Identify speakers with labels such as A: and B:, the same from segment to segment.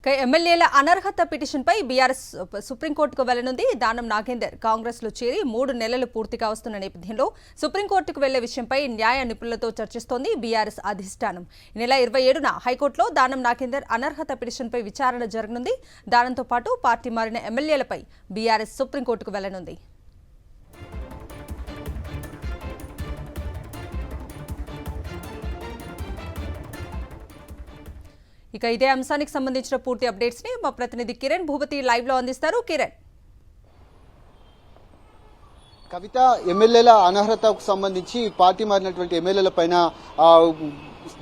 A: ఎమ్మెల్యేల అనర్హత పిటిషన్పై బీఆర్ఎస్ సుప్రీంకోర్టుకు వెళ్లనుంది. దానం నాగేందర్ కాంగ్రెస్లో చేరి 3 నెలలు పూర్తిగా వస్తున్న నేపథ్యంలో సుప్రీంకోర్టుకు వెళ్లే విషయంపై న్యాయ నిపుణులతో చర్చిస్తోంది బీఆర్ఎస్ అధిష్టానం. ఈ నెల 27న హైకోర్టులో దానం నాగేందర్ అనర్హత పిటిషన్పై విచారణ జరగనుంది. దానంతో పాటు పార్టీ మారిన ఎమ్మెల్యేలపై బీఆర్ఎస్ సుప్రీంకోర్టుకు వెళ్లనుంది. ఇక ఇదే అంశానికి సంబంధించిన పూర్తి అప్డేట్స్ ని మా ప్రతినిధి కిరణ్ భూపతి లైవ్ లో అందిస్తారు. కిరణ్,
B: కవిత, ఎమ్మెల్యేల అనర్హతకు సంబంధించి పార్టీ మారినటువంటి ఎమ్మెల్యేల పైన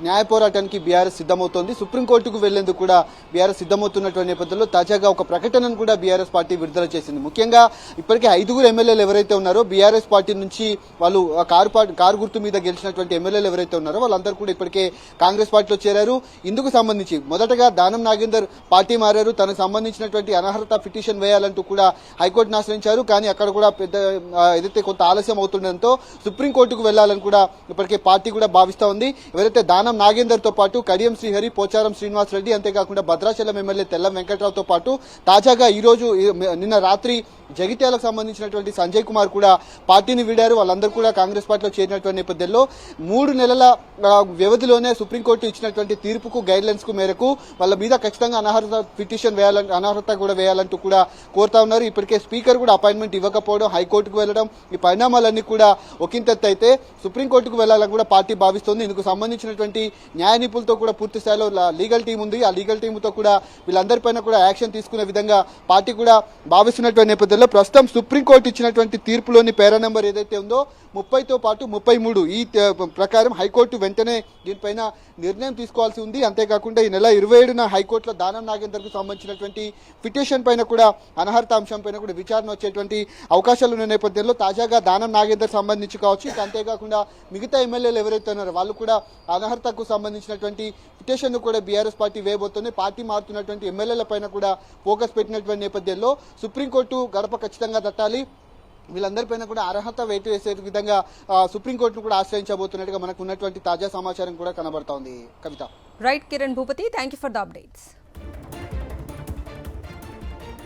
B: న్యాయ పోరాటానికి బీఆర్ఎస్ సిద్ధమవుతోంది. సుప్రీంకోర్టుకు వెళ్లేందుకు కూడా బీఆర్ఎస్ సిద్ధమవుతున్నటువంటి నేపథ్యంలో తాజాగా ఒక ప్రకటనను కూడా బీఆర్ఎస్ పార్టీ విడుదల చేసింది. ముఖ్యంగా ఇప్పటికే 5 ఎమ్మెల్యేలు ఎవరైతే ఉన్నారో బీఆర్ఎస్ పార్టీ నుంచి వాళ్ళు కారు గుర్తు మీద గెలిచినటువంటి ఎమ్మెల్యేలు ఎవరైతే ఉన్నారో వాళ్ళందరూ కూడా ఇప్పటికే కాంగ్రెస్ పార్టీలో చేరారు. ఇందుకు సంబంధించి మొదటగా దానం నాగేందర్ పార్టీ మారారు. తనకు సంబంధించినటువంటి అనర్హత పిటిషన్ వేయాలంటూ కూడా హైకోర్టును ఆశ్రయించారు. కానీ అక్కడ కూడా పెద్ద ఏదైతే కొంత ఆలస్యం అవుతుండడంతో సుప్రీంకోర్టుకు వెళ్లాలని కూడా ఇప్పటికే పార్టీ కూడా భావిస్తా ఉంది. ఎవరైతే దానం నాగేందర్ తో పాటు కడియం శ్రీహరి, పోచారం శ్రీనివాస్ రెడ్డి, అంతేకాకుండా భద్రాచలం ఎమ్మెల్యే తెల్లం వెంకట్రావుతో పాటు తాజాగా ఈ రోజు నిన్న రాత్రి జగిత్యాలకు సంబంధించినటువంటి సంజయ్ కుమార్ కూడా పార్టీని వీడారు. వాళ్ళందరూ కూడా కాంగ్రెస్ పార్టీలో చేరినటువంటి నేపథ్యంలో 3 నెలల వ్యవధిలోనే సుప్రీంకోర్టు ఇచ్చినటువంటి తీర్పుకు గైడ్ లైన్స్ కు మేరకు వాళ్ళ మీద ఖచ్చితంగా అనర్హత కూడా వేయాలంటూ కూడా కోరుతా ఉన్నారు. ఇప్పటికే స్పీకర్ కూడా అపాయింట్మెంట్ ఇవ్వకపోవడం, హైకోర్టుకు వెళ్లడం, ఈ పరిణామాలన్నీ కూడా ఒకంతెత్తు అయితే సుప్రీంకోర్టుకు వెళ్లాలని కూడా పార్టీ భావిస్తోంది. ఇందుకు సంబంధించినటువంటి న్యాయ నిపుణులతో కూడా పూర్తి స్థాయిలో లీగల్ టీం ఉంది. ఆ లీగల్ టీంతో కూడా వీళ్ళందరిపైన కూడా యాక్షన్ తీసుకునే విధంగా పార్టీ కూడా భావిస్తున్నటువంటి నేపథ్యంలో ప్రస్తుతం సుప్రీంకోర్టు ఇచ్చినటువంటి తీర్పులోని పేరా నెంబర్ ఏదైతే ఉందో 30తో పాటు 33 ఈ ప్రకారం హైకోర్టు వెంటనే దీనిపైన నిర్ణయం తీసుకోవాల్సి ఉంది. అంతేకాకుండా ఈ నెల 27న హైకోర్టులో దానం నాగేందర్ కు సంబంధించినటువంటి పిటిషన్ పైన కూడా అనర్హత అంశం పైన కూడా విచారణ వచ్చేటువంటి అవకాశాలు ఉన్న నేపథ్యంలో తాజాగా దానం నాగేందర్ సంబంధించి కావచ్చు, అంతేకాకుండా మిగతా ఎమ్మెల్యేలు ఎవరైతే ఉన్నారో వాళ్ళు కూడా అనర్హతకు సంబంధించినటువంటి పిటిషన్ ను కూడా బీఆర్ఎస్ పార్టీ వేయబోతోంది. పార్టీ మారుతున్నటువంటి ఎమ్మెల్యేల పైన కూడా ఫోకస్ పెట్టినటువంటి నేపథ్యంలో సుప్రీంకోర్టు గడప ఖచ్చితంగా తట్టాలి, వీళ్ళందరిపైన కూడా అర్హత వేటు వేసే విధంగా సుప్రీంకోర్టును కూడా ఆశ్రయించబోతున్నట్టుగా మనకు ఉన్నటువంటి తాజా సమాచారం కూడా కనబడతా ఉంది. Kavitha.
A: Right Kiran Bhupathi, thank you for the updates.